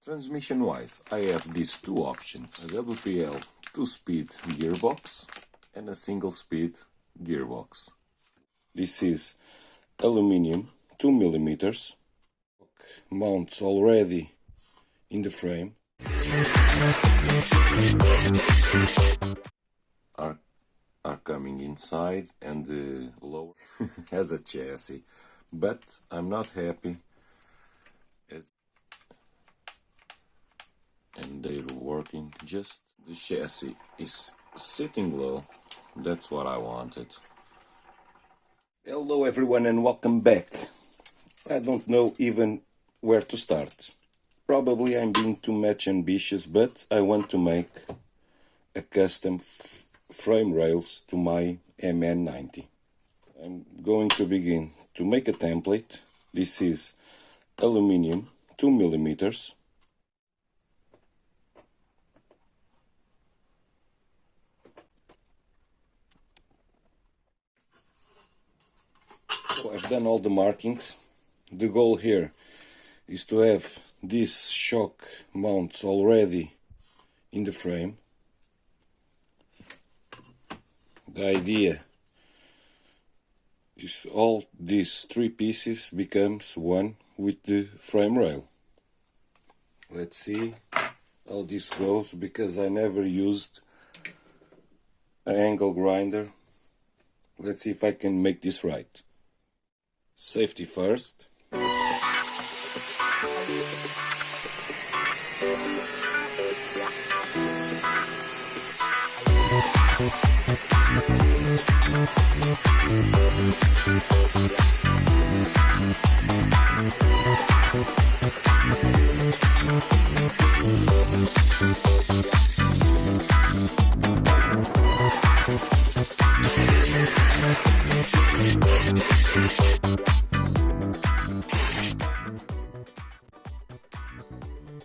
Transmission wise, I have these two options, a WPL 2-speed gearbox and a single speed gearbox. This is aluminium 2mm, mounts already in the frame, are coming inside, and the lower has a chassis, but I'm not happy. And they're working, just the chassis is sitting low. That's what I wanted. Hello everyone and welcome back. I don't know even where to start. Probably I'm being too much ambitious, but I want to make a custom frame rails to my MN90. I'm going to begin to make a template. This is aluminium 2mm. So I've done all the markings. The goal here is to have these shock mounts already in the frame. The idea is all these three pieces becomes one with the frame rail. Let's see how this goes, because I never used an angle grinder. Let's see if I can make this right. Safety first.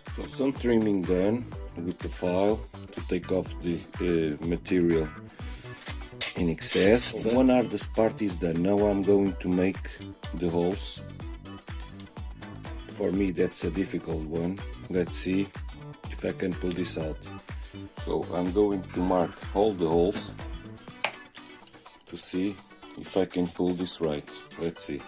So some trimming done with the file to take off the material in excess. One hardest part is done. Now I'm going to make the holes. For me that's a difficult one. Let's see if I can pull this out. So I'm going to mark all the holes to see if I can pull this right. Let's see.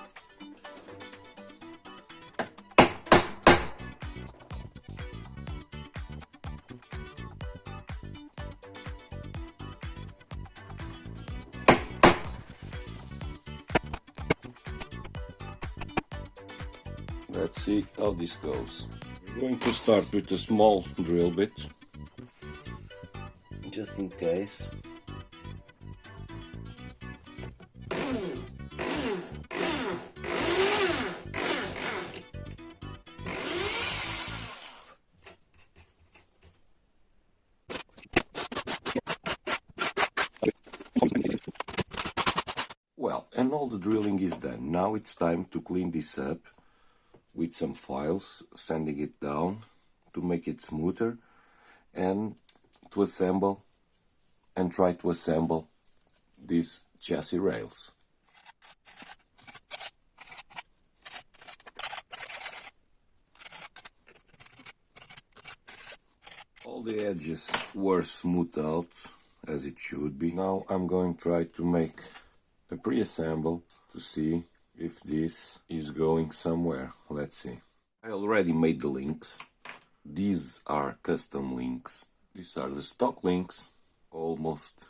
Let's see how this goes. We're going to start with a small drill bit, just in case. Well, and all the drilling is done. Now it's time to clean this up with some files, sanding it down to make it smoother, and to assemble and try to assemble these chassis rails. All the edges were smoothed out as it should be. Now I'm going to try to make a pre-assemble to see if this is going somewhere. Let's see. I already made the links. These are custom links. These are the stock links, almost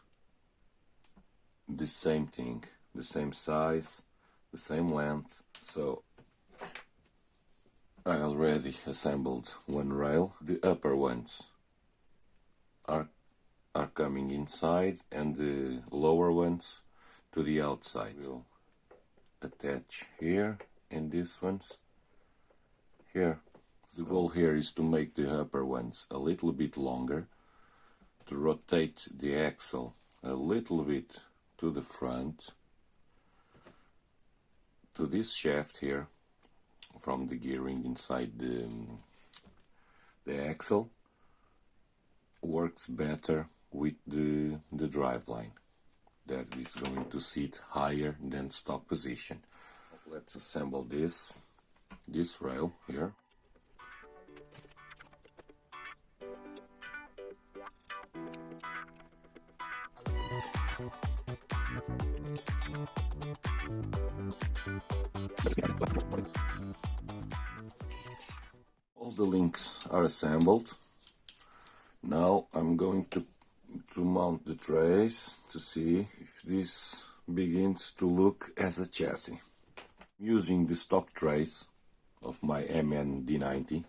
the same thing, the same size, the same length. So I already assembled one rail. The upper ones are coming inside, and the lower ones to the outside. We'll attach here, and these ones here. The goal here is to make the upper ones a little bit longer, to rotate the axle a little bit to the front, to this shaft here from the gearing inside the axle. Works better with the driveline. That is going to sit higher than stock position. Let's assemble this rail here. All the links are assembled. Now I'm going to mount the trays to see if this begins to look as a chassis. Using the stock trays of my MN90.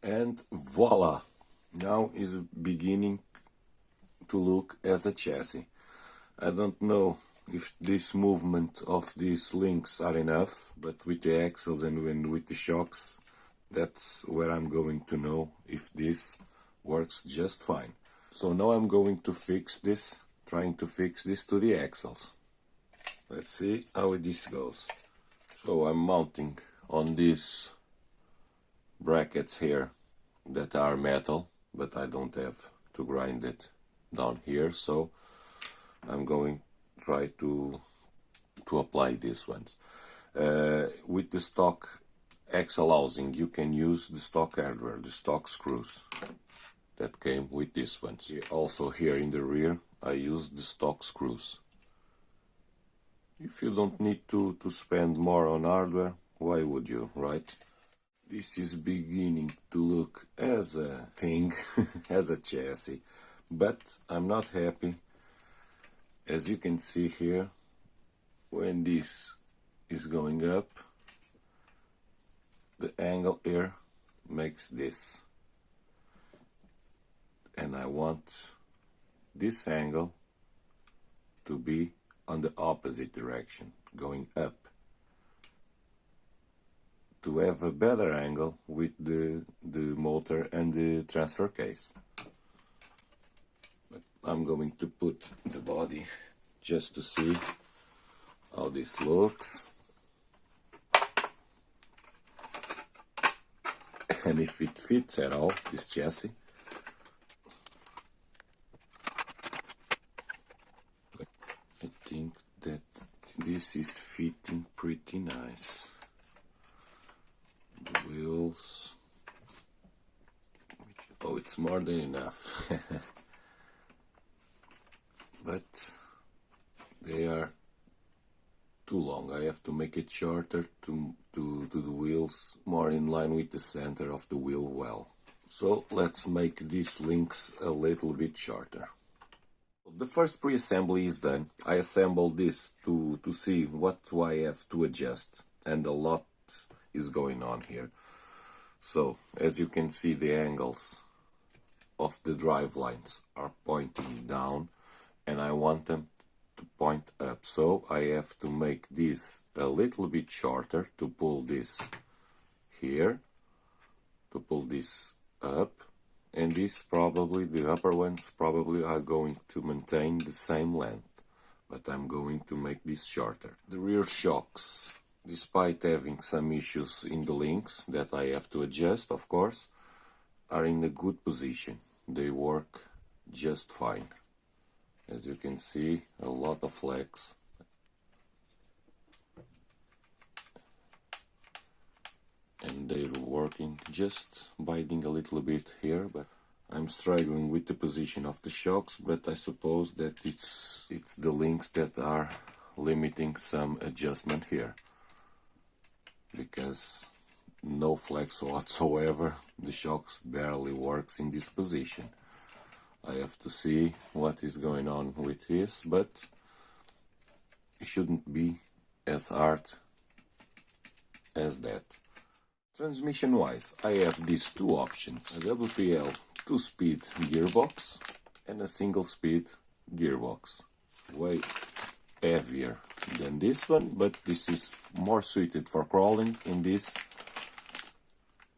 And voila! Now is beginning to look as a chassis. I don't know if this movement of these links are enough, but with the axles and with the shocks, that's where I'm going to know if this works just fine. So now I'm going to fix this, trying to fix this to the axles. Let's see how this goes. So I'm mounting on these brackets here that are metal, but I don't have to grind it down here, so I'm going to try to apply these ones. With the stock axle housing, you can use the stock hardware, the stock screws that came with this one. See, also here in the rear I use the stock screws. If you don't need to spend more on hardware, why would you, right? This is beginning to look as a thing, as a chassis, but I'm not happy. As you can see here, when this is going up, the angle here makes this. And I want this angle to be on the opposite direction, going up, to have a better angle with the motor and the transfer case. But I'm going to put the body just to see how this looks and if it fits at all, this chassis. I think that this is fitting pretty nice. The wheels, oh, it's more than enough. But they are too long. I have to make it shorter to the wheels more in line with the center of the wheel well. So let's make these links a little bit shorter. The first pre-assembly is done. I assembled this to see what do I have to adjust, and a lot is going on here. So as you can see, the angles of the drive lines are pointing down and I want them to point up, so I have to make this a little bit shorter to pull this here, to pull this up, and this probably, the upper ones probably are going to maintain the same length, but I'm going to make this shorter. The rear shocks, despite having some issues in the links that I have to adjust, of course, are in a good position. They work just fine. As you can see, a lot of flex. And they're working, just biting a little bit here, but I'm struggling with the position of the shocks, but I suppose that it's the links that are limiting some adjustment here. Because no flex whatsoever, the shocks barely works in this position. I have to see what is going on with this, but it shouldn't be as hard as that. Transmission wise, I have these two options: a WPL 2-speed gearbox and a single-speed gearbox. It's way heavier than this one, but this is more suited for crawling, and this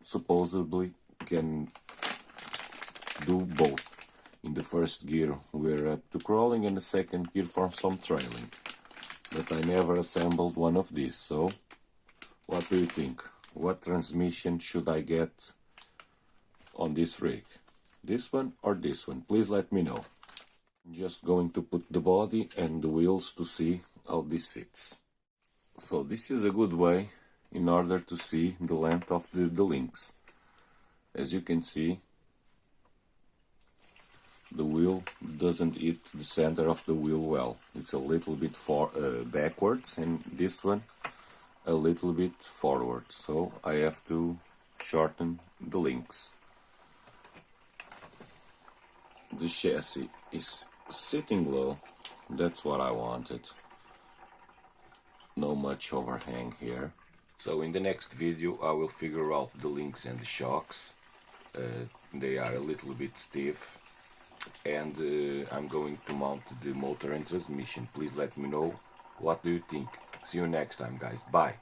supposedly can do both. In the first gear we're up to crawling, and the second gear for some trailing. But I never assembled one of these, so what do you think? What transmission should I get on this rig? This one or this one? Please let me know. I'm just going to put the body and the wheels to see how this sits. So this is a good way in order to see the length of the links. As you can see, the wheel doesn't hit the center of the wheel well. It's a little bit backwards, and this one a little bit forward. So I have to shorten the links. The chassis is sitting low. That's what I wanted. No much overhang here. So in the next video I will figure out the links and the shocks. They are a little bit stiff, and I'm going to mount the motor and transmission. Please let me know what do you think. See you next time, guys. Bye.